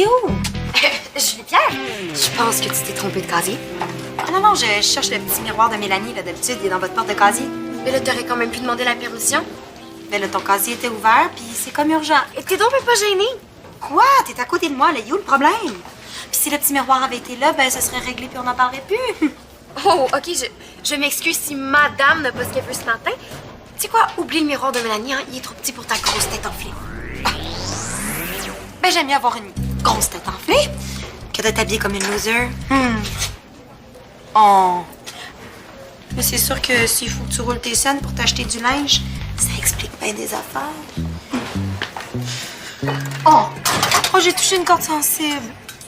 T'es où? Julie-Pierre, je pense que tu t'es trompée de casier. Ah non, je cherche le petit miroir de Mélanie, là, d'habitude, il est dans votre porte de casier. Mais là, t'aurais quand même pu demander la permission. Mais là, ton casier était ouvert, puis c'est comme urgent. Et t'es donc pas gênée. Quoi? T'es à côté de moi, là, il est où le problème? Puis si le petit miroir avait été là, ben, ça serait réglé, puis on n'en parlerait plus. Oh, OK, je m'excuse si madame n'a pas ce qu'elle veut ce matin. Tu sais quoi? Oublie le miroir de Mélanie, hein? Il est trop petit pour ta grosse tête enflée. Ben, j'aime mieux avoir une grosse tête enflée que de t'habiller comme une loser. Oh. Mais c'est sûr que s'il faut que tu roules tes scènes pour t'acheter du linge, ça explique bien des affaires. Oh, j'ai touché une corde sensible.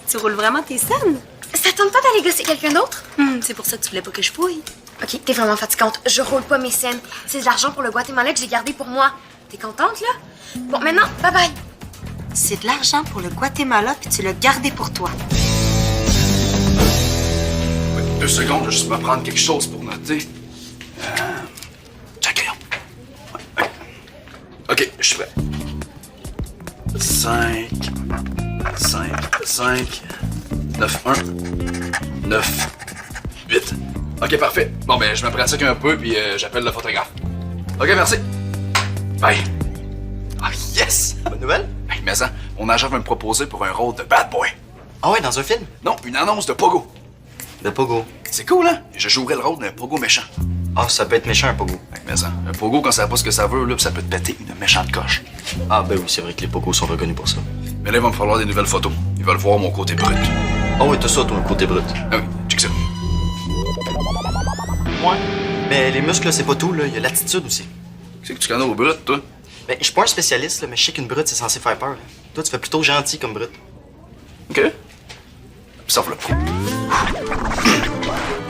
Tu roules vraiment tes scènes? Ça tente pas d'aller gosser quelqu'un d'autre? C'est pour ça que tu voulais pas que je fouille. OK, t'es vraiment fatigante. Je roule pas mes scènes. C'est de l'argent pour le Guatemala que j'ai gardé pour moi. T'es contente, là? Bon, maintenant, bye-bye. C'est de l'argent pour le Guatemala, puis tu l'as gardé pour toi. 2 secondes, je vais juste me prendre quelque chose pour noter. Tiens, crayon. Ouais. OK, je suis prêt. 5, 9, 1, 9, 8. OK, parfait. Bon, ben, je me pratique un peu, puis j'appelle le photographe. OK, merci. Bye. Ah, yes! Bonne nouvelle? Hey, mais ça, mon agent veut me proposer pour un rôle de bad boy. Ah ouais, dans un film? Non, une annonce de Pogo. De Pogo. C'est cool, hein? Je jouerais le rôle d'un Pogo méchant. Ah, ça peut être méchant, un Pogo. Mais ça, un Pogo, quand ça n'a pas ce que ça veut, là, ça peut te péter une méchante coche. Ah, ben oui, c'est vrai que les Pogos sont reconnus pour ça. Mais là, il va me falloir des nouvelles photos. Ils veulent voir mon côté brut. Ah ouais, t'as ça, toi, un côté brut. Ah oui, check ça. Ouais. Mais les muscles, là, c'est pas tout, là. Il y a l'attitude aussi. C'est que tu connais au brut, toi? Ben, je suis pas un spécialiste, là, mais je sais qu'une brute, c'est censé faire peur. Là. Toi, tu fais plutôt gentil comme brute. OK. Puis ça va le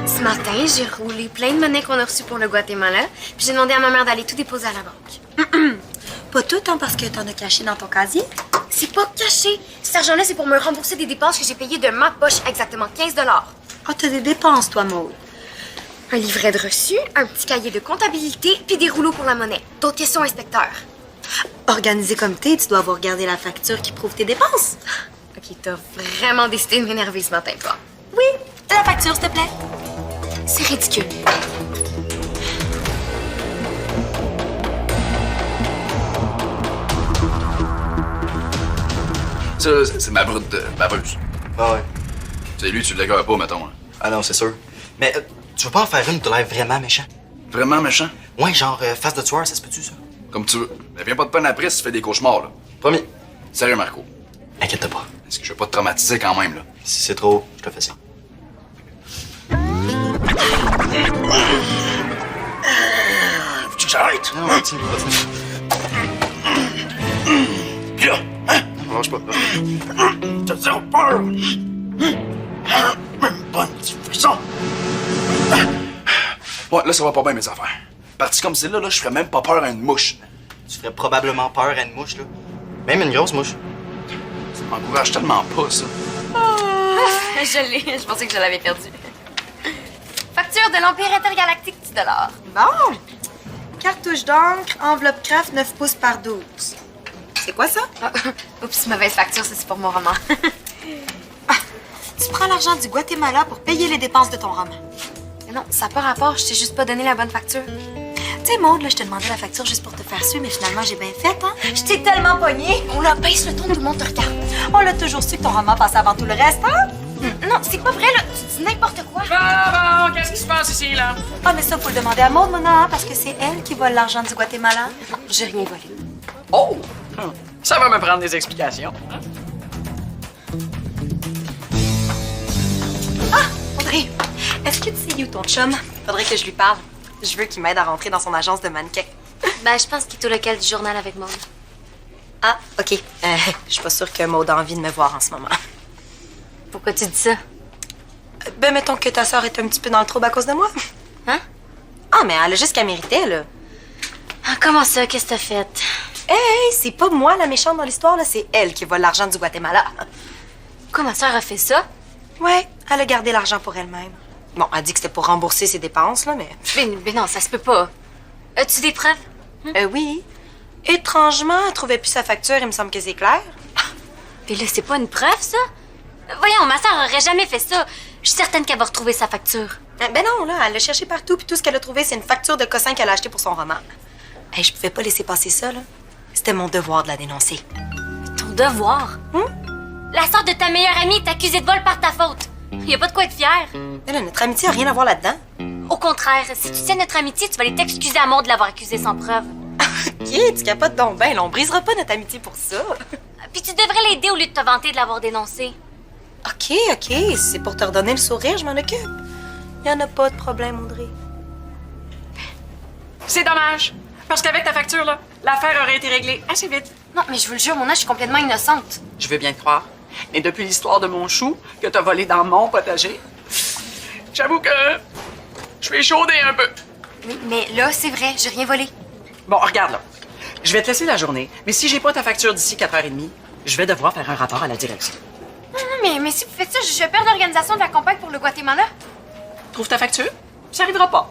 Ce matin, j'ai roulé plein de monnaies qu'on a reçues pour le Guatemala, puis j'ai demandé à ma mère d'aller tout déposer à la banque. Pas tout, hein, parce que t'en as caché dans ton casier. C'est pas caché. Cet argent-là, c'est pour me rembourser des dépenses que j'ai payées de ma poche, exactement 15 $. Ah, t'as des dépenses, toi, Maud. Un livret de reçu, un petit cahier de comptabilité, puis des rouleaux pour la monnaie. D'autres questions, inspecteur? Organisé comme t'es, tu dois avoir regardé la facture qui prouve tes dépenses. OK, t'as vraiment décidé de m'énerver ce matin, toi. Oui, la facture, s'il te plaît. C'est ridicule. Ça, c'est ma brute, ma ruse. Ah ouais. C'est lui, tu le décores pas, mettons. Hein. Ah non, c'est sûr. Mais tu veux pas en faire une de l'air vraiment méchant? Vraiment méchant? Ouais, genre face de tueur, ça se peut-tu, ça? Comme tu veux. Mais viens pas de peine après si tu fais des cauchemars, là. Promis. Sérieux, Marco. Inquiète-toi pas. Est-ce que je veux pas te traumatiser quand même, là? Si c'est trop, je te fais ça. Faut-tu que j'arrête? Non, continue, continue. Puis là, hein? Non, lâche pas. T'as zéro peur! Même pas une petite frisson! Ouais, là, ça va pas bien, mes affaires. Parti comme c'est là, je ferais même pas peur à une mouche. Tu ferais probablement peur à une mouche, là. Même une grosse mouche. Ça m'encourage tellement pas, ça. Je l'ai. Je pensais que je l'avais perdu. Facture de l'Empire intergalactique, $10. Bon. Cartouche d'encre, enveloppe craft, 9 pouces par 12. C'est quoi ça? Oups, mauvaise facture, ça, c'est pour mon roman. Tu prends l'argent du Guatemala pour payer les dépenses de ton roman. Mais non, ça n'a pas rapport. Je t'ai juste pas donné la bonne facture. Tu sais, Maud, là, je te demandais la facture juste pour te faire suivre, mais finalement, j'ai bien fait, hein? Je t'ai tellement pognée. On la baisse le ton, tout le monde te regarde. On l'a toujours su que ton roman passait avant tout le reste, hein? Non, c'est pas vrai, là. Tu dis n'importe quoi. Bon, qu'est-ce qui se passe ici, là? Ah, mais ça, faut le demander à Maud, Mona, hein, parce que c'est elle qui vole l'argent du Guatemala. Non, j'ai rien volé. Oh! Ça va me prendre des explications. Hein? Audrey, est-ce que tu sais où ton chum? Faudrait que je lui parle. Je veux qu'il m'aide à rentrer dans son agence de mannequin. Ben, je pense qu'il est au local du journal avec Maud. Ah, OK. Je suis pas sûre que Maud a envie de me voir en ce moment. Pourquoi tu dis ça? Ben, mettons que ta sœur est un petit peu dans le trouble à cause de moi. Hein? Ah, mais elle a juste ce qu'elle méritait, là. Ah, comment ça? Qu'est-ce que t'as fait? Hey, c'est pas moi la méchante dans l'histoire, là. C'est elle qui vole l'argent du Guatemala. Quoi, ma sœur a fait ça? Ouais, elle a gardé l'argent pour elle-même. Bon, elle dit que c'était pour rembourser ses dépenses, là, mais... Mais non, ça se peut pas. As-tu des preuves? Oui. Étrangement, elle trouvait plus sa facture, il me semble que c'est clair. Puis là, c'est pas une preuve, ça? Voyons, ma sœur aurait jamais fait ça. Je suis certaine qu'elle va retrouver sa facture. Ben non, là, elle l'a cherché partout, puis tout ce qu'elle a trouvé, c'est une facture de cossin qu'elle a acheté pour son roman. Hey, je pouvais pas laisser passer ça, là. C'était mon devoir de la dénoncer. Ton devoir? La sœur de ta meilleure amie est accusée de vol par ta faute. Y a pas de quoi être fier. Mais là, notre amitié a rien à voir là-dedans. Au contraire, si tu tiens notre amitié, tu vas aller t'excuser à Maud de l'avoir accusée sans preuve. OK, tu capotes donc ben, là, on brisera pas notre amitié pour ça. Puis tu devrais l'aider au lieu de te vanter de l'avoir dénoncé. OK, si c'est pour te redonner le sourire, je m'en occupe. Y en a pas de problème, Audrey. C'est dommage. Parce qu'avec ta facture, là, l'affaire aurait été réglée assez vite. Non, mais je vous le jure, Mona, je suis complètement innocente. Je veux bien te croire. Mais depuis l'histoire de mon chou que t'as volé dans mon potager, j'avoue que je suis échaudé un peu. Oui, mais là, c'est vrai, j'ai rien volé. Bon, regarde là. Je vais te laisser la journée, mais si j'ai pas ta facture d'ici 4h30, je vais devoir faire un rapport à la direction. Non, mais si vous faites ça, je vais perdre l'organisation de la campagne pour le Guatemala. Trouve ta facture? Ça arrivera pas.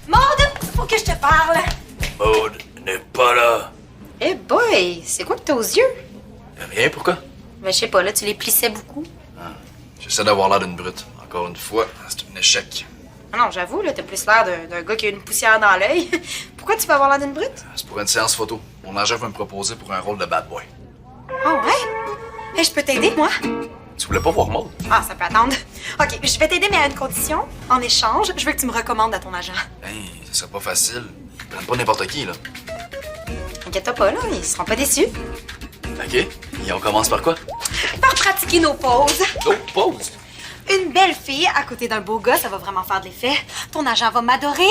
Maude, faut que je te parle. Maud n'est pas là. Eh boy, c'est quoi que t'as aux yeux? Rien, pourquoi? Ben, je sais pas, là, tu les plissais beaucoup. J'essaie d'avoir l'air d'une brute. Encore une fois, c'est un échec. Ah non, j'avoue, là, t'as plus l'air d'un gars qui a une poussière dans l'œil. Pourquoi tu veux avoir l'air d'une brute? C'est pour une séance photo. Mon agent va me proposer pour un rôle de bad boy. Oh ouais? Hey, je peux t'aider, moi? Tu voulais pas voir Maud? Ah, ça peut attendre. OK, je vais t'aider, mais à une condition. En échange, je veux que tu me recommandes à ton agent. Hey, ce serait pas facile. Ils prennent pas n'importe qui, là. Inquiète-toi pas, là, ils seront pas déçus. OK. Et on commence par quoi? Par pratiquer nos pauses. Oh, pause! Une belle fille à côté d'un beau gars, ça va vraiment faire de l'effet. Ton agent va m'adorer.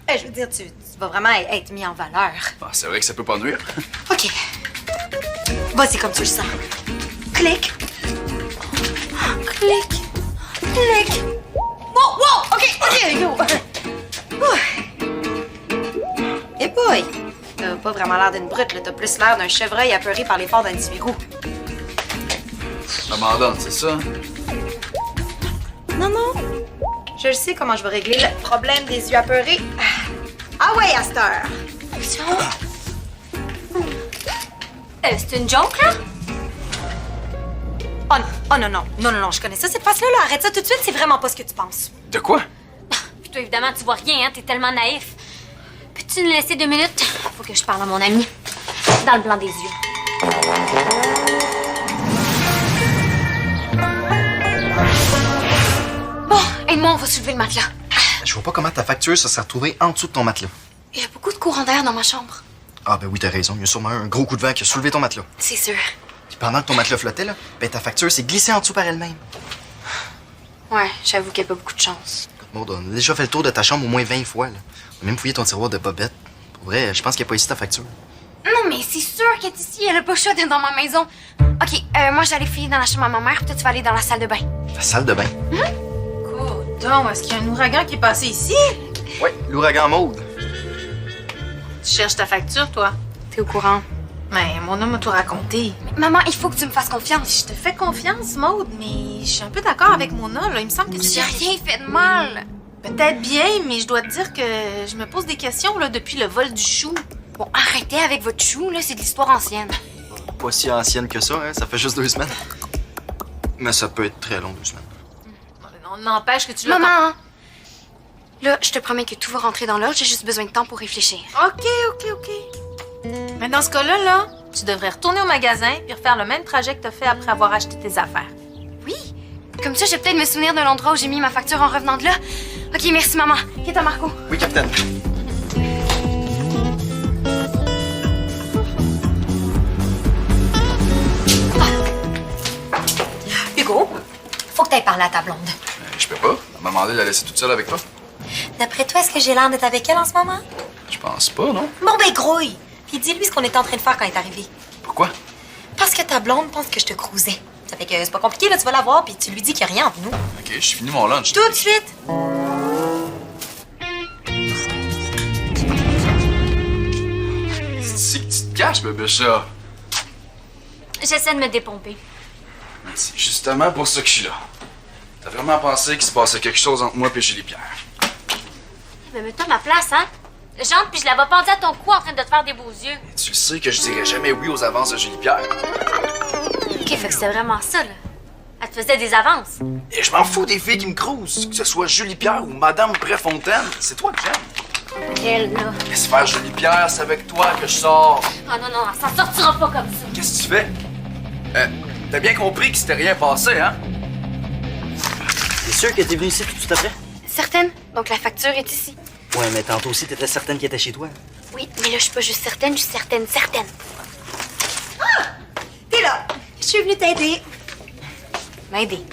Je veux dire, tu vas vraiment être mis en valeur. Ah, c'est vrai que ça peut pas nuire. OK. Vas-y comme tu le sens. Clic. Clic. Clic. Wow! OK, yo. Eh boy! T'as pas vraiment l'air d'une brute, là. T'as plus l'air d'un chevreuil apeuré par l'effort d'un 18 roues. Commandante, c'est ça? Non. Je sais comment je vais régler le problème des yeux apeurés. Ah ouais, à cette heure. C'est une joke, là? Oh non, je connais ça, cette face-là, là. Arrête ça tout de suite, c'est vraiment pas ce que tu penses. De quoi? Puis toi, évidemment, tu vois rien, hein? T'es tellement naïf. Peux-tu nous laisser 2 minutes? Faut que je parle à mon ami. Dans le blanc des yeux. Bon, aide-moi, on va soulever le matelas. Je vois pas comment ta facture se serait retrouvée en dessous de ton matelas. Il y a beaucoup de courant d'air dans ma chambre. Ah ben oui, t'as raison. Il y a sûrement un gros coup de vent qui a soulevé ton matelas. C'est sûr. Puis pendant que ton matelas flottait, là, ben ta facture s'est glissée en dessous par elle-même. Ouais, j'avoue qu'il n'y a pas beaucoup de chance. Maud, on a déjà fait le tour de ta chambre au moins 20 fois, là. On a même fouillé ton tiroir de bobettes. Pour vrai, je pense qu'il n'y a pas ici ta facture. Non, mais c'est sûr qu'elle est ici. Elle a pas le choix d'être dans ma maison. OK, moi, j'allais fouiller dans la chambre à ma mère. Puis toi, tu vas aller dans la salle de bain. La salle de bain? Coudon, est-ce qu'il y a un ouragan qui est passé ici? Oui, l'ouragan Maud. Tu cherches ta facture, toi? T'es au courant? Mais mon homme m'a tout raconté. Maman, il faut que tu me fasses confiance. Je te fais confiance, Maude, mais je suis un peu d'accord avec Mona, là. Il me semble que J'ai rien fait de mal. Peut-être bien, mais je dois te dire que je me pose des questions, là, depuis le vol du chou. Bon, arrêtez avec votre chou, là. C'est de l'histoire ancienne. Pas si ancienne que ça, hein. Ça fait juste 2 semaines. Mais ça peut être très long, 2 semaines. On n'empêche que tu l'as... Maman! Là, je te promets que tout va rentrer dans l'ordre. J'ai juste besoin de temps pour réfléchir. OK. Mais dans ce cas-là, là, tu devrais retourner au magasin puis refaire le même trajet que t'as fait après avoir acheté tes affaires. Oui? Comme ça, je vais peut-être me souvenir de l'endroit où j'ai mis ma facture en revenant de là. OK, merci, maman. Quitte Marco. Oui, capitaine. Hugo, faut que t'ailles parler à ta blonde. Je peux pas. Elle m'a demandé de la laisser toute seule avec toi. D'après toi, est-ce que j'ai l'air d'être avec elle en ce moment? Je pense pas, non? Bon, ben, grouille. Puis dis-lui ce qu'on était en train de faire quand elle est arrivée. Pourquoi? Parce que ta blonde pense que je te cruisais. Ça fait que c'est pas compliqué, là, tu vas la voir, puis tu lui dis qu'il n'y a rien entre nous. OK, j'ai fini mon lunch. Tout de suite! C'est que tu te caches, bébé chat. J'essaie de me dépomper. C'est justement pour ça que je suis là. T'as vraiment pensé qu'il se passait quelque chose entre moi et Julie Pierre? Mais mets-toi à ma place, hein? J'entre puis je la vois pendu à ton cou en train de te faire des beaux yeux. Tu le sais que je dirais jamais oui aux avances de Julie-Pierre. OK, fait que c'était vraiment ça, là. Elle te faisait des avances. Et je m'en fous des filles qui me crousent. Que ce soit Julie-Pierre ou Madame Préfontaine, c'est toi que j'aime. Elle, là. Laisse faire Julie-Pierre, c'est avec toi que je sors. Oh non, non, elle s'en sortira pas comme ça. Qu'est-ce que tu fais? T'as bien compris que c'était rien passé, hein? T'es sûr que t'es venu ici tout après? Certaine. Donc la facture est ici. Ouais, mais tantôt aussi, t'étais certaine qu'elle était chez toi. Oui, mais là, je suis pas juste certaine, je suis certaine. T'es là. Je suis venue t'aider. M'aider.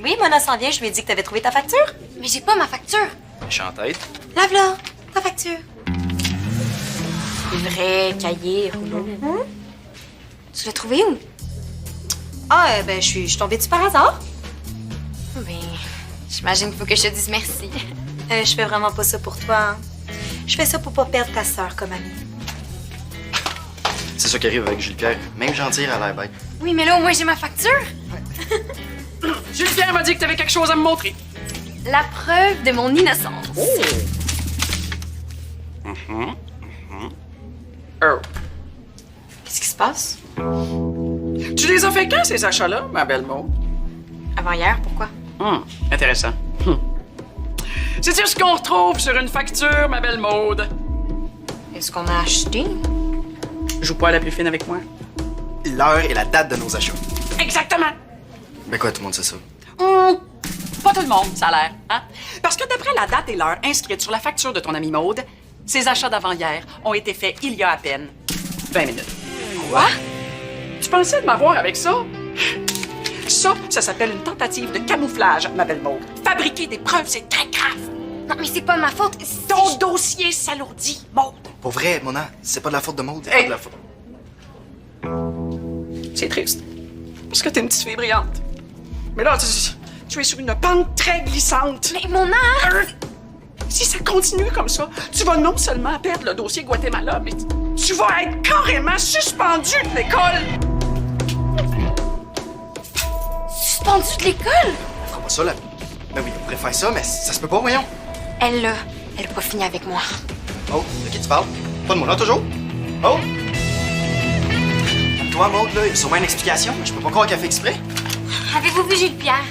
Oui, Mona s'en vient. Je lui ai dit que t'avais trouvé ta facture. Mais j'ai pas ma facture. Méchant tête. Lave-la, ta facture. Livret, cahier, rouleau. Tu l'as trouvé où? Ah, ben, je suis tombée dessus par hasard. Ben, j'imagine qu'il faut que je te dise merci. Je fais vraiment pas ça pour toi. Hein. Je fais ça pour pas perdre ta sœur comme amie. C'est ça qui arrive avec Julie-Pierre. Même gentille, elle a l'air bête. Oui, mais là, au moins, j'ai ma facture. Julie-Pierre m'a dit que t'avais quelque chose à me montrer. La preuve de mon innocence. Oh. Qu'est-ce qui se passe? Tu les as fait quand, ces achats-là, ma belle Maud? Avant hier, pourquoi? Intéressant. C'est-tu ce qu'on retrouve sur une facture, ma belle Maud? Est-ce qu'on a acheté? Joue pas à la plus fine avec moi. L'heure et la date de nos achats. Exactement. Ben quoi, tout le monde sait ça? Pas tout le monde, ça a l'air, hein? Parce que d'après la date et l'heure inscrite sur la facture de ton amie Maude, ces achats d'avant-hier ont été faits il y a à peine 20 minutes. Quoi? Tu pensais de m'avoir avec ça? Ça s'appelle une tentative de camouflage, ma belle Maude. Fabriquer des preuves, c'est très grave. Non, mais c'est pas ma faute. Ton dossier s'alourdit, Maude. Pour vrai, Mona, c'est pas de la faute de Maud, c'est Hey. pas de la faute. C'est triste. Parce que t'es une petite fille brillante. Mais là, tu es sur une pente très glissante. Mais mon âme! Si ça continue comme ça, tu vas non seulement perdre le dossier Guatemala, mais tu vas être carrément suspendu de l'école. Suspendu de l'école? Elle fera pas ça, là. Ben oui, elle pourrait faire ça, mais ça se peut pas, voyons. Elle, là, elle a pas fini avec moi. Oh, de qui tu parles? Pas de Mona, toujours? Oh! Toi, Maud, là, il y a sûrement une explication. Je peux pas croire qu'elle fait exprès. Avez-vous vu Julie-Pierre?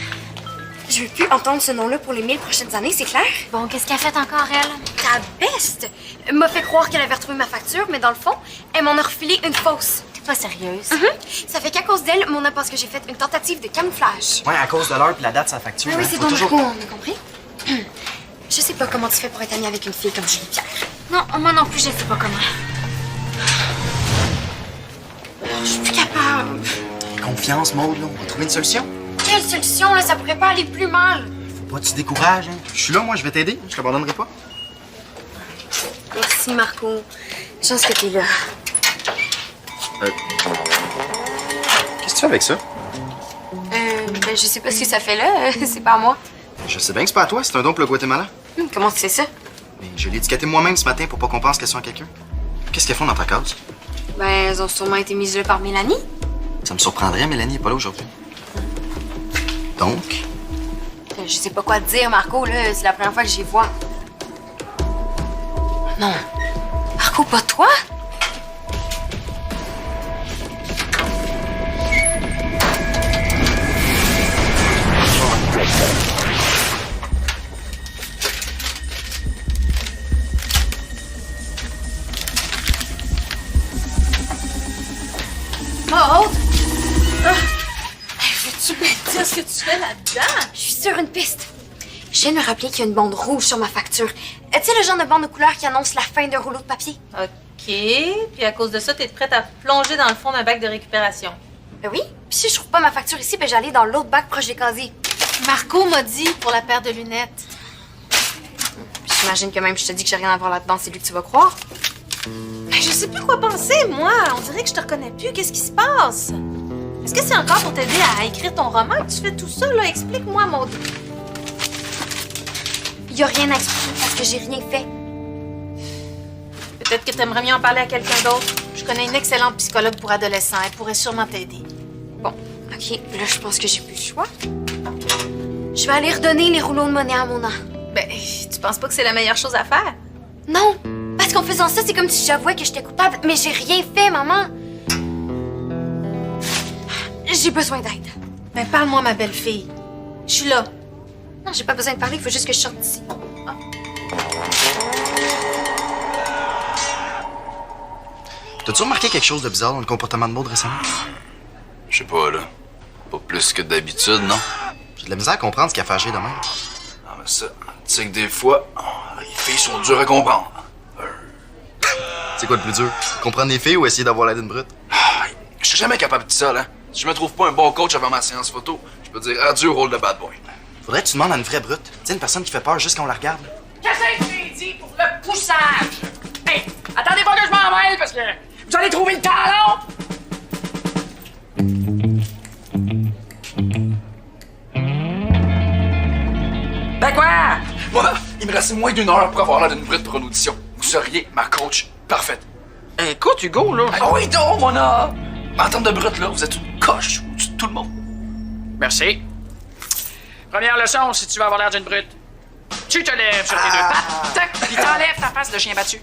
Je veux plus entendre ce nom-là pour les 1000 prochaines années, c'est clair? Bon, qu'est-ce qu'elle a fait encore, elle? Ta beste! M'a fait croire qu'elle avait retrouvé ma facture, mais dans le fond, elle m'en a refilé une fausse. T'es pas sérieuse? Ça fait qu'à cause d'elle, Mona pense que j'ai fait une tentative de camouflage. Ouais, à cause de l'heure et la date de sa facture. Ah oui, hein, c'est faut bon, toujours... Marco, on a compris? Je sais pas comment tu fais pour être amie avec une fille comme Julie-Pierre. Non, moi non plus, je sais pas comment. Je suis plus capable. Confiance, Maud, là. On va trouver une solution. Quelle solution, là? Ça pourrait pas aller plus mal. Faut pas que tu te décourages, hein. Je suis là, moi, je vais t'aider. Je t'abandonnerai pas. Merci, Marco. Chance que t'es là. Qu'est-ce que tu fais avec ça? Ben, je sais pas ce que ça fait là. C'est pas à moi. Je sais bien que c'est pas à toi, c'est un don pour le Guatemala. Comment tu sais ça? Mais je l'ai étiqueté moi-même ce matin pour pas qu'on pense qu'elles sont à quelqu'un. Qu'est-ce qu'elles font dans ta case? Ben, elles ont sûrement été mises là par Mélanie. Ça me surprendrait, Mélanie est pas là aujourd'hui. Donc? Je sais pas quoi te dire, Marco, là. C'est la première fois que j'y vois. Non. Marco, pas toi? Maud! Veux-tu me dire ce que tu fais là-dedans? Je suis sur une piste. Je viens de me rappeler qu'il y a une bande rouge sur ma facture. Tu sais, le genre de bande de couleur qui annonce la fin d'un rouleau de papier? OK. Puis à cause de ça, t'es prête à plonger dans le fond d'un bac de récupération. Ben oui. Puis si je trouve pas ma facture ici, ben j'allais dans l'autre bac proche des casiers. Marco m'a dit pour la paire de lunettes. Puis j'imagine que même je te dis que j'ai rien à voir là-dedans, c'est lui que tu vas croire. Mais je sais plus quoi penser, moi. On dirait que je te reconnais plus. Qu'est-ce qui se passe? Est-ce que c'est encore pour t'aider à écrire ton roman que tu fais tout ça, là? Explique-moi, Maud. Y a rien à expliquer parce que j'ai rien fait. Peut-être que t'aimerais mieux en parler à quelqu'un d'autre. Je connais une excellente psychologue pour adolescents. Elle pourrait sûrement t'aider. Bon, OK. Là, je pense que j'ai plus le choix. Je vais aller redonner les rouleaux de monnaie à Mona. Ben, tu penses pas que c'est la meilleure chose à faire? Non! Parce Parce qu'en faisant ça, c'est comme si j'avouais que j'étais coupable, mais j'ai rien fait, maman. J'ai besoin d'aide. Ben, parle-moi, ma belle-fille. Je suis là. Non, j'ai pas besoin de parler, il faut juste que je sorte d'ici. T'as-tu remarqué quelque chose de bizarre dans le comportement de Maud récemment? Je sais pas, là. Pas plus que d'habitude, non? J'ai de la misère à comprendre ce qu'elle fait agir de même. Ah, mais ça, tu sais que des fois, les filles sont dures à comprendre. C'est quoi le plus dur? Comprendre les filles ou essayer d'avoir l'aide d'une brute? Je suis jamais capable de ça, là. Si je me trouve pas un bon coach avant ma séance photo, je peux dire adieu au rôle de bad boy. Faudrait que tu demandes à une vraie brute. Tu sais, une personne qui fait peur juste quand on la regarde. Qu'est-ce que je t'ai dit pour le poussage? Hey, attendez pas que je m'en mêle parce que vous allez trouver le talon! Ben quoi? Moi, il me restait moins d'une heure pour avoir l'air d'une brute pour une audition. Vous seriez ma coach parfaite. Écoute, Hugo, là. Ah oui, donc, Mona! En termes de brute, là, vous êtes une coche au-dessus de tout le monde. Merci. Première leçon, si tu veux avoir l'air d'une brute. Tu te lèves sur tes deux pattes, tac, puis t'enlèves ta face de chien battu.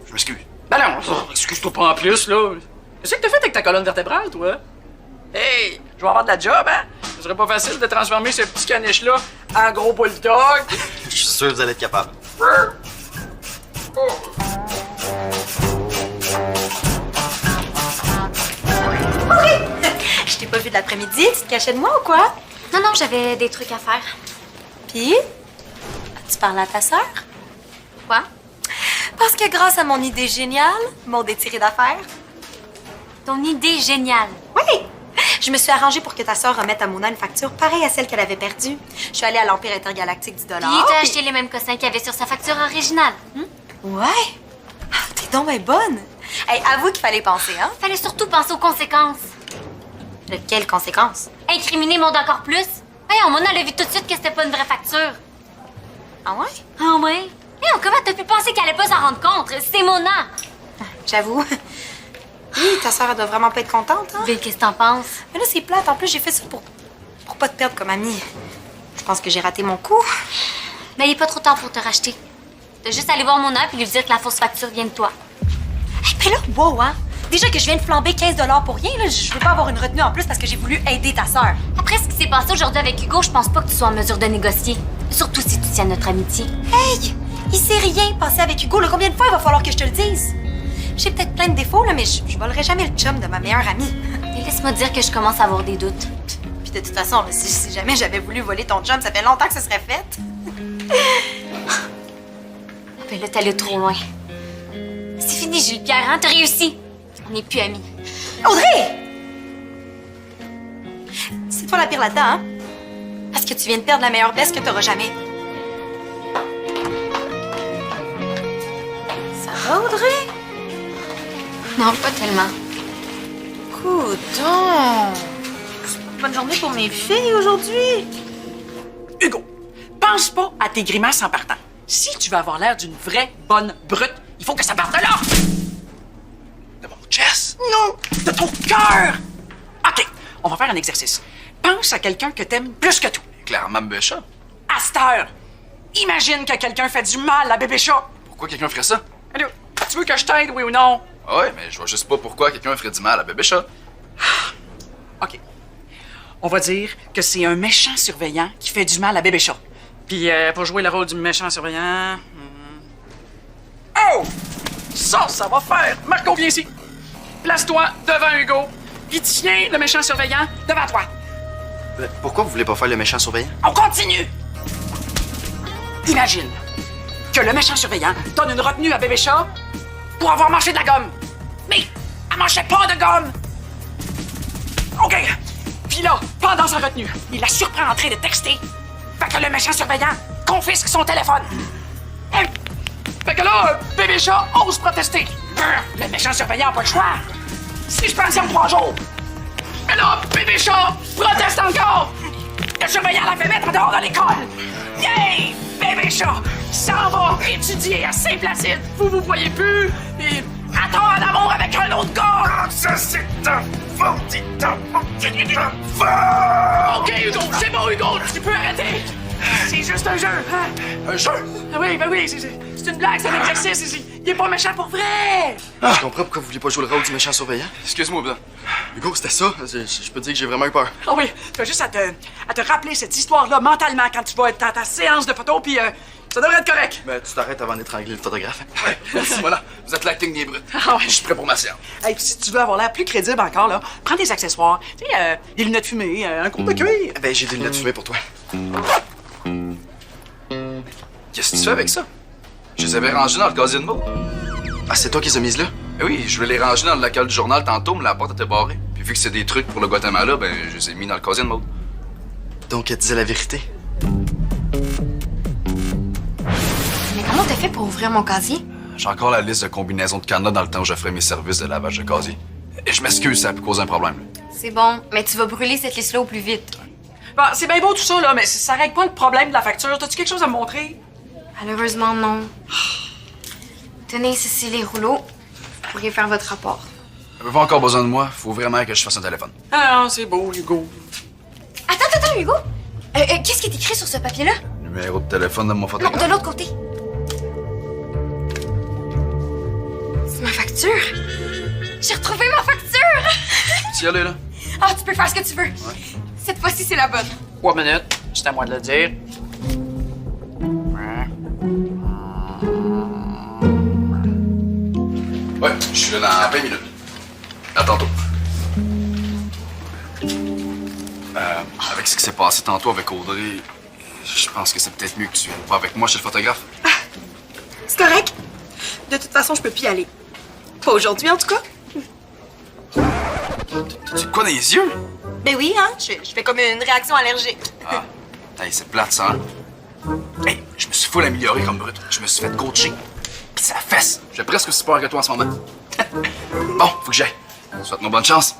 Je m'excuse. Ben non, excuse-toi pas en plus, là. Qu'est-ce que t'as fait avec ta colonne vertébrale, toi? Hey, je vais avoir de la job, hein? Ce serait pas facile de transformer ce petit caniche-là en gros bulldog. Je suis sûr que vous allez être capable. Je t'ai pas vu de l'après-midi, tu te cachais de moi ou quoi? Non, non, j'avais des trucs à faire. Puis, tu parles à ta sœur? Quoi? Parce que grâce à mon idée géniale, mon détiré d'affaires, Ton idée géniale. oui! Je me suis arrangée pour que ta sœur remette à Mona une facture pareille à celle qu'elle avait perdue. Je suis allée à l'Empire intergalactique du dollar. Puis t'as acheté les mêmes cossins qu'il y avait sur sa facture originale. Ouais! Ah, t'es donc bien bonne! Hey, avoue qu'il fallait penser, hein? Fallait surtout penser aux conséquences. De quelles conséquences? Incriminer Maud encore plus. Voyons, Mona l'a vu tout de suite que c'était pas une vraie facture. Ah ouais? Ah ouais? Voyons, comment t'as pu penser qu'elle allait pas s'en rendre compte? C'est Mona. J'avoue. Oui, ta sœur, elle doit vraiment pas être contente, hein? Bill, qu'est-ce que t'en penses? Mais là, c'est plate. En plus, j'ai fait ça pour pas te perdre comme amie. Je pense que j'ai raté mon coup. Mais il est pas trop tard pour te racheter. T'as juste à aller voir Mona puis lui dire que la fausse facture vient de toi. Hey, mais là, wow, hein? Déjà que je viens de flamber 15 $ pour rien, là, je veux pas avoir une retenue en plus parce que j'ai voulu aider ta sœur. Après ce qui s'est passé aujourd'hui avec Hugo, je pense pas que tu sois en mesure de négocier. Surtout si tu tiens à notre amitié. Hey! Il s'est rien passé avec Hugo. Là, combien de fois il va falloir que je te le dise? J'ai peut-être plein de défauts, là, mais je volerai jamais le chum de ma meilleure amie. Et laisse-moi dire que je commence à avoir des doutes. Puis de toute façon, là, si jamais j'avais voulu voler ton chum, ça fait longtemps que ce serait fait. Ben là, t'es allé trop loin. C'est fini, Jules Pierre, hein? T'as réussi. On n'est plus amis. Audrey! C'est toi la pire là-dedans, hein? Parce que tu viens de perdre la meilleure baisse que t'auras jamais. Ça va, Audrey? Non, pas tellement. Coudon! C'est pas une bonne journée pour mes filles aujourd'hui. Hugo, pense pas à tes grimaces en partant. Si tu veux avoir l'air d'une vraie bonne brute, il faut que ça parte de là! De mon chest? Non! De ton cœur! OK, on va faire un exercice. Pense à quelqu'un que t'aimes plus que tout. Clairement, bébé chat. À cette heure, imagine que quelqu'un fait du mal à bébé chat. Pourquoi quelqu'un ferait ça? Allô, tu veux que je t'aide, oui ou non? Ah ouais, mais je vois juste pas pourquoi quelqu'un ferait du mal à bébé chat. OK. On va dire que c'est un méchant surveillant qui fait du mal à bébé chat. Puis pour jouer le rôle du méchant surveillant... Oh! Ça va faire! Marco, viens ici. Place-toi devant Hugo. Puis tiens le méchant surveillant devant toi. Pourquoi vous voulez pas faire le méchant surveillant? On continue! Imagine que le méchant surveillant donne une retenue à bébé chat pour avoir mangé de la gomme. Mais elle mangeait pas de gomme! OK. Puis là, pendant sa retenue, il la surprend en train de texter. Fait que le méchant surveillant confisque son téléphone. Fait que là, bébé chat ose protester. Le méchant surveillant a pas le choix. Suspension 3 jours. Mais là, bébé chat proteste encore. Le surveillant l'a fait mettre en dehors de l'école. Yay! Bébé chat s'en va étudier à Saint-Placide. Vous voyez plus. Et attends en amour avec un autre gars. Ça, c'est ta faute. C'est ta faute. OK, Hugo, c'est bon, Hugo. Tu peux arrêter. C'est juste un jeu, hein? Un jeu? Ah oui, ben oui, c'est une blague, c'est un exercice. Il est pas méchant pour vrai! Je comprends pourquoi vous vouliez pas jouer le rôle du méchant surveillant. Excuse-moi, Ben. Hugo, c'était ça. Je peux te dire que j'ai vraiment eu peur. Ah oui, tu as juste à te rappeler cette histoire-là mentalement quand tu vas être dans ta séance de photo, puis ça devrait être correct. Ben, tu t'arrêtes avant d'étrangler le photographe. Ouais, merci, voilà. Vous êtes l'acting des brutes. Ah ouais. Je suis prêt pour ma séance. Hey, puis si tu veux avoir l'air plus crédible encore, là, prends des accessoires. Tu sais, des lunettes fumées, un court de cuir. Ben, j'ai des lunettes fumées pour toi. Qu'est-ce que tu fais avec ça? Je les avais rangés dans le casier de mode. Ah, c'est toi qui les as mises là? Eh oui, je voulais les ranger dans le local du journal tantôt, mais la porte était barrée. Puis vu que c'est des trucs pour le Guatemala, ben, je les ai mis dans le casier de mode. Donc, elle disait la vérité. Mais comment t'as fait pour ouvrir mon casier? J'ai encore la liste de combinaisons de cadenas dans le temps où je ferai mes services de lavage de casier. Et je m'excuse, ça a pu causer un problème. C'est bon, mais tu vas brûler cette liste-là au plus vite. Bon, c'est bien beau tout ça, là, mais ça règle pas le problème de la facture. T'as-tu quelque chose à me montrer? Malheureusement, non. Tenez, ceci les rouleaux. Vous pourriez faire votre rapport. T'avais pas encore besoin de moi, faut vraiment que je fasse un téléphone. Ah, c'est beau, Hugo. Attends, Hugo. Qu'est-ce qui est écrit sur ce papier-là? Numéro de téléphone de mon Non, photographe. de l'autre côté. C'est ma facture. J'ai retrouvé ma facture! Tu y allais, là? Ah, tu peux faire ce que tu veux. Cette fois-ci, c'est la bonne. 3 minutes, c'est à moi de le dire. Ouais, je suis là dans 20 minutes. À tantôt. Avec ce qui s'est passé tantôt avec Audrey, je pense que c'est peut-être mieux que tu viennes pas avec moi chez le photographe. C'est correct. De toute façon, je peux plus y aller. Pas aujourd'hui, en tout cas. Tu quoi dans les yeux? Ben oui, hein? Je fais comme une réaction allergique. Ah, hey, c'est plate, ça, hein? Hey, je me suis full amélioré comme brut. Je me suis fait coacher. Pis c'est la fesse. J'ai presque aussi peur que toi en ce moment. Bon, faut que j'aille. Souhaite-moi bonne chance.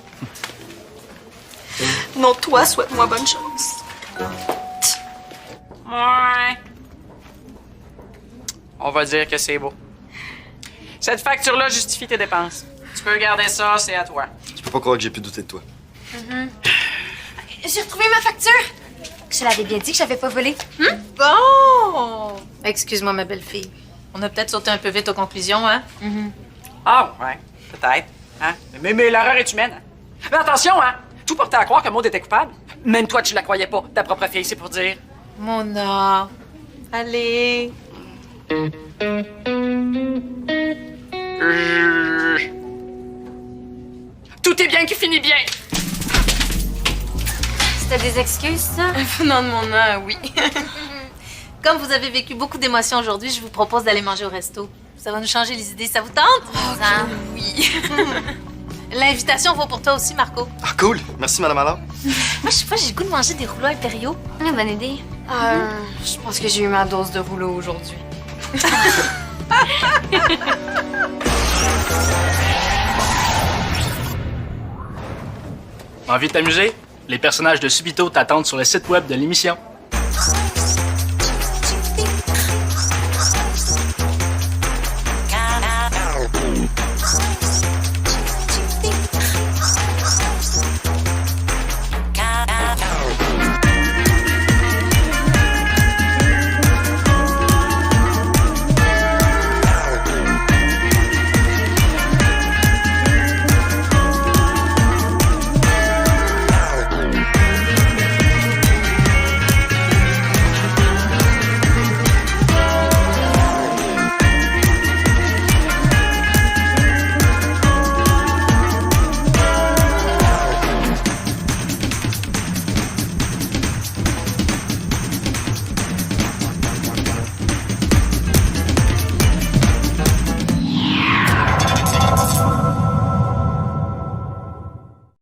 Non, toi, souhaite-moi bonne chance. Ouais. On va dire que c'est beau. Cette facture-là justifie tes dépenses. Tu peux garder ça, c'est à toi. Je peux pas croire que j'ai pu douter de toi. J'ai retrouvé ma facture. Je l'avais bien dit que j'avais pas volé. Bon! Excuse-moi, ma belle-fille. On a peut-être sauté un peu vite aux conclusions, hein? Ah, ouais, peut-être. Hein? Mais l'erreur est humaine. Hein? Mais attention, hein? Tout portait à croire que Maud était coupable. Même toi, tu la croyais pas. Ta propre fille, c'est pour dire. Mona. Allez. Tout est bien qui finit bien. C'était des excuses, ça? Non, de Mona, oui. Comme vous avez vécu beaucoup d'émotions aujourd'hui, je vous propose d'aller manger au resto. Ça va nous changer les idées, ça vous tente? Oui. L'invitation vaut pour toi aussi, Marco. Ah, cool. Merci, Madame Allard. Moi, je sais pas, j'ai le goût de manger des rouleaux impériaux. Bonne idée. Je pense que j'ai eu ma dose de rouleau aujourd'hui. Envie de t'amuser? Les personnages de Subito t'attendent sur le site web de l'émission.